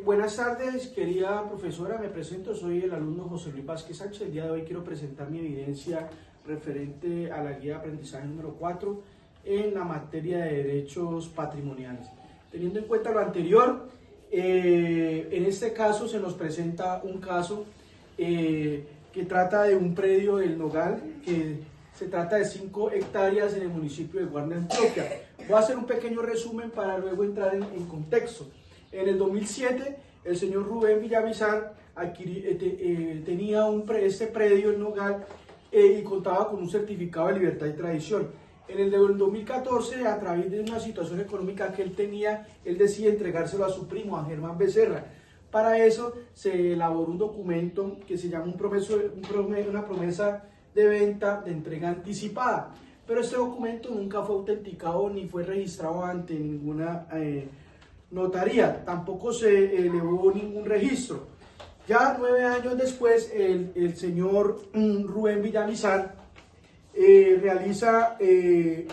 Buenas tardes, querida profesora, me presento, soy el alumno José Luis Vázquez Sánchez. El día de hoy quiero presentar mi evidencia referente a la guía de aprendizaje número 4 en la materia de derechos patrimoniales. Teniendo en cuenta lo anterior, en este caso se nos presenta un caso que trata de un predio del Nogal, que se trata de 5 hectáreas en el municipio de Guarne, Antioquia. Voy a hacer un pequeño resumen para luego entrar en contexto. En el 2007, el señor Rubén Villamizar tenía este predio en Nogal y contaba con un certificado de libertad y tradición. En el 2014, a través de una situación económica que él tenía, él decide entregárselo a su primo, a Germán Becerra. Para eso se elaboró un documento que se llama una promesa de venta de entrega anticipada. Pero este documento nunca fue autenticado ni fue registrado ante ninguna notaría, tampoco se elevó ningún registro. Ya 9 años después, el señor Rubén Villamizar realiza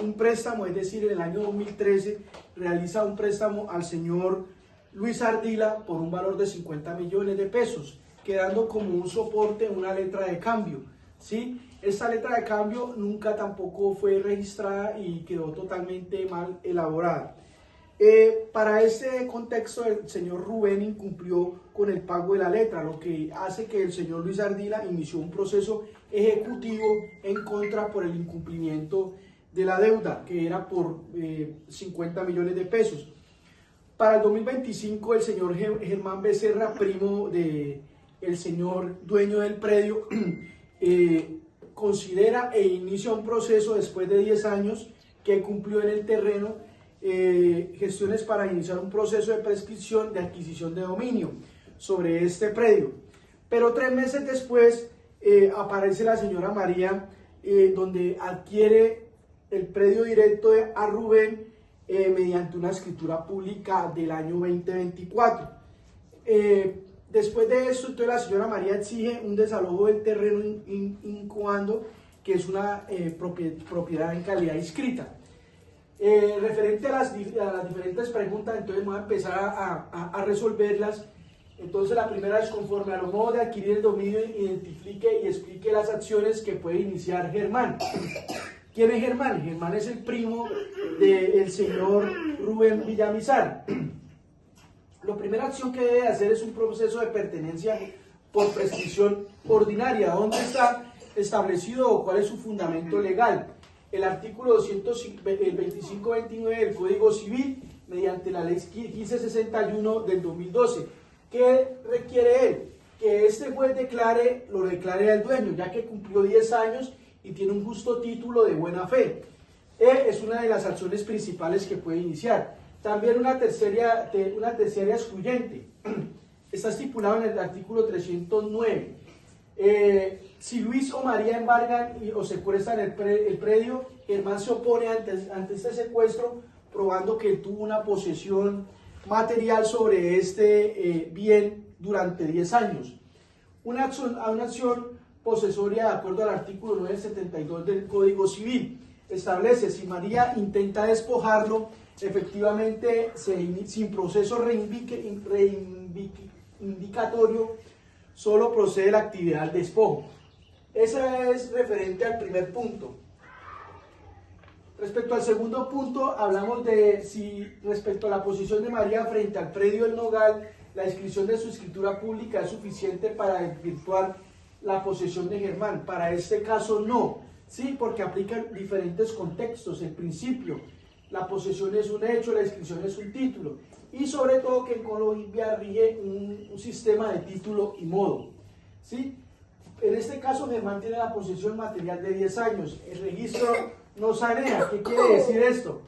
un préstamo, es decir, en el año 2013 realiza un préstamo al señor Luis Ardila por un valor de 50 millones de pesos, quedando como un soporte una letra de cambio, ¿sí? Esta letra de cambio nunca tampoco fue registrada y quedó totalmente mal elaborada. Para este contexto, el señor Rubén incumplió con el pago de la letra, lo que hace que el señor Luis Ardila inició un proceso ejecutivo en contra por el incumplimiento de la deuda, que era por 50 millones de pesos. Para el 2025, el señor Germán Becerra, primo del señor dueño del predio, considera e inicia un proceso después de 10 años que cumplió en el terreno, gestiones para iniciar un proceso de prescripción de adquisición de dominio sobre este predio. Pero 3 meses después aparece la señora María, donde adquiere el predio directo a Rubén mediante una escritura pública del año 2024. Después de esto, entonces la señora María exige un desalojo del terreno incuando, que es una propiedad en calidad inscrita. Referente a las diferentes preguntas, entonces voy a empezar a resolverlas. Entonces la primera es: conforme a los modos de adquirir el dominio, identifique y explique las acciones que puede iniciar Germán. ¿Quién es Germán? Germán es el primo del señor Rubén Villamizar. La primera acción que debe hacer es un proceso de pertenencia por prescripción ordinaria. ¿Dónde está establecido o cuál es su fundamento legal? El artículo 2529 del Código Civil, mediante la ley 1561 del 2012. ¿Qué requiere él? Que este juez lo declare al dueño, ya que cumplió 10 años y tiene un justo título de buena fe. Es una de las acciones principales que puede iniciar. También una terciaria excluyente. Está estipulado en el artículo 309. Si Luis o María embargan o secuestran el predio, Germán se opone ante este secuestro, probando que tuvo una posesión material sobre este bien durante 10 años. Una acción posesoria, de acuerdo al artículo 972 del Código Civil, establece: si María intenta despojarlo, efectivamente, sin proceso reivindicatorio, solo procede la actividad del despojo. Esa es referente al primer punto. Respecto al segundo punto, hablamos de si respecto a la posición de María frente al predio del Nogal, la inscripción de su escritura pública es suficiente para desvirtuar la posesión de Germán. Para este caso no, sí, porque aplica diferentes contextos. El principio: la posesión es un hecho, la inscripción es un título, y sobre todo que en Colombia rige un sistema de título y modo, ¿sí? En este caso, Germán tiene la posesión material de 10 años. El registro no sanea. ¿Qué quiere decir esto?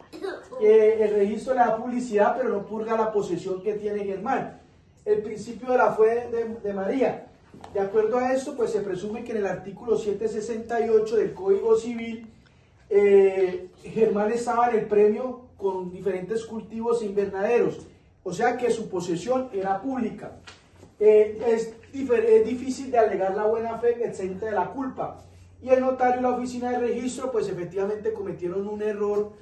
Que el registro le da publicidad, pero no purga la posesión que tiene Germán. El principio de la fe de María. De acuerdo a esto, pues se presume que en el artículo 768 del Código Civil, Germán estaba en el predio con diferentes cultivos e invernaderos, o sea que su posesión era pública. Es difícil de alegar la buena fe exenta de la culpa, y el notario y la oficina de registro pues efectivamente cometieron un error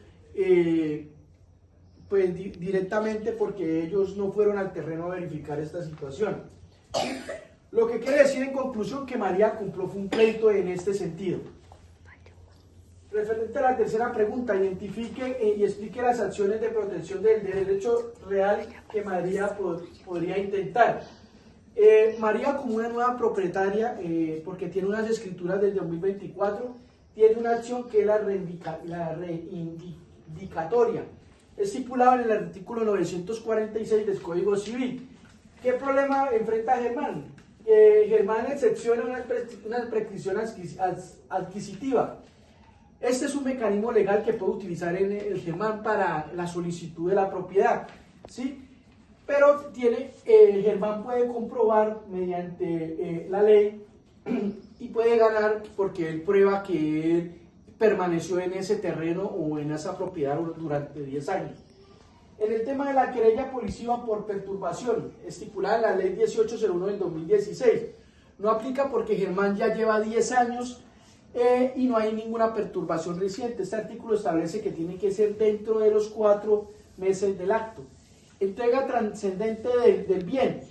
pues directamente porque ellos no fueron al terreno a verificar esta situación. Lo que quiere decir en conclusión que María cumplió fue un pleito en este sentido. Referente a la tercera pregunta, identifique y explique las acciones de protección del derecho real que María podría intentar. María, como una nueva propietaria, porque tiene unas escrituras del 2024, tiene una acción que es la reivindicatoria, estipulada en el artículo 946 del Código Civil. ¿Qué problema enfrenta Germán? Germán excepciona una prescripción adquisitiva. Este es un mecanismo legal que puede utilizar en el Germán para la solicitud de la propiedad, ¿sí? Pero Germán puede comprobar mediante la ley y puede ganar porque él prueba que él permaneció en ese terreno o en esa propiedad durante 10 años. En el tema de la querella policiva por perturbación, estipulada en la ley 1801 del 2016, no aplica porque Germán ya lleva 10 años y no hay ninguna perturbación reciente. Este artículo establece que tiene que ser dentro de los 4 meses del acto. Entrega trascendente del bien.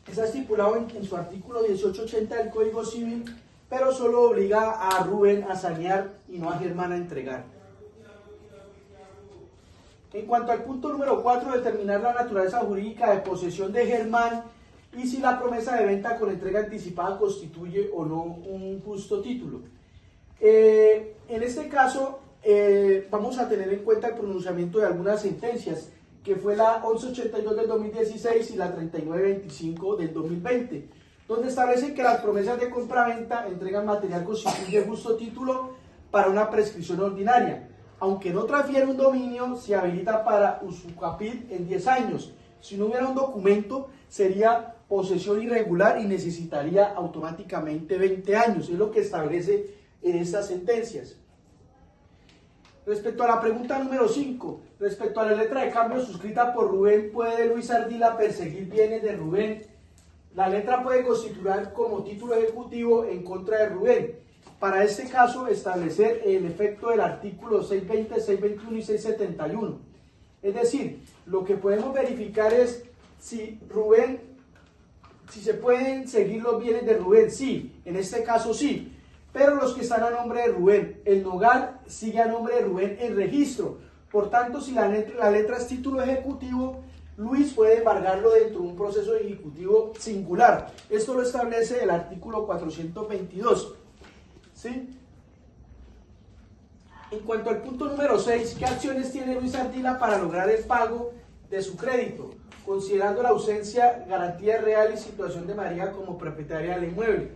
Está estipulado en su artículo 1880 del Código Civil, pero solo obliga a Rubén a sanear y no a Germán a entregar. En cuanto al punto número 4, determinar la naturaleza jurídica de posesión de Germán y si la promesa de venta con entrega anticipada constituye o no un justo título. En este caso, vamos a tener en cuenta el pronunciamiento de algunas sentencias, que fue la 1182 del 2016 y la 3925 del 2020, donde establecen que las promesas de compraventa entregan material constituye justo título para una prescripción ordinaria. Aunque no transfiere un dominio, se habilita para usufructuar en 10 años. Si no hubiera un documento, sería posesión irregular y necesitaría automáticamente 20 años. Es lo que establece en estas sentencias. Respecto a la pregunta número 5, respecto a la letra de cambio suscrita por Rubén, ¿puede Luis Ardila perseguir bienes de Rubén? La letra puede constituir como título ejecutivo en contra de Rubén. Para este caso, establecer el efecto del artículo 620, 621 y 671. Es decir, lo que podemos verificar es si se pueden seguir los bienes de Rubén. Sí, en este caso sí. Pero los que están a nombre de Rubén, el nogal sigue a nombre de Rubén en registro. Por tanto, si la letra es título ejecutivo, Luis puede embargarlo dentro de un proceso ejecutivo singular. Esto lo establece el artículo 422. ¿Sí? En cuanto al punto número 6, ¿qué acciones tiene Luis Ardila para lograr el pago de su crédito? Considerando la ausencia, garantía real y situación de María como propietaria del inmueble.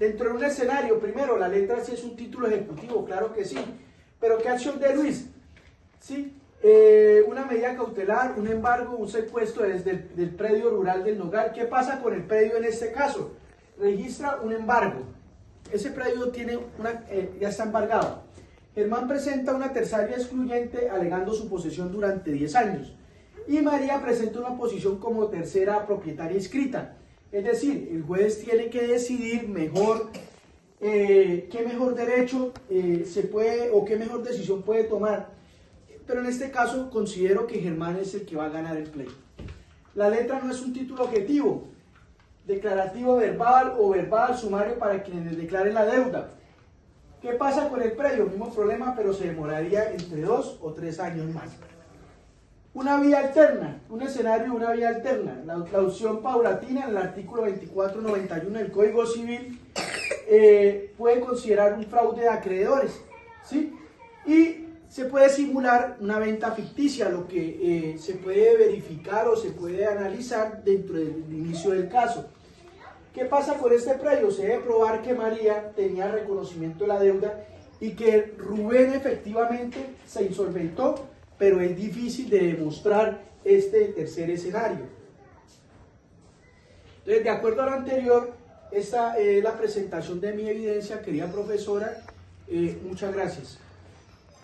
Dentro de un escenario, primero, la letra sí es un título ejecutivo, claro que sí. Pero ¿qué acción de Luis? ¿Sí? Una medida cautelar, un embargo, un secuestro desde del predio rural del Nogal. ¿Qué pasa con el predio en este caso? Registra un embargo. Ese predio ya está embargado. Germán presenta una tercería excluyente alegando su posesión durante 10 años. Y María presenta una posición como tercera propietaria inscrita. Es decir, el juez tiene que decidir mejor qué mejor derecho se puede o qué mejor decisión puede tomar. Pero en este caso considero que Germán es el que va a ganar el pleito. La letra no es un título objetivo, declarativo verbal o verbal sumario para quienes declaren la deuda. ¿Qué pasa con el predio? Mismo problema, pero se demoraría entre 2 o 3 años más. Una vía alterna, un escenario, una vía alterna. La opción paulatina en el artículo 2491 del Código Civil puede considerar un fraude de acreedores, ¿sí? Y se puede simular una venta ficticia, lo que se puede verificar o se puede analizar dentro del inicio del caso. ¿Qué pasa con este predio? Se debe probar que María tenía reconocimiento de la deuda y que Rubén efectivamente se insolventó, pero es difícil de demostrar este tercer escenario. Entonces, de acuerdo a lo anterior, esta es la presentación de mi evidencia, querida profesora. Muchas gracias.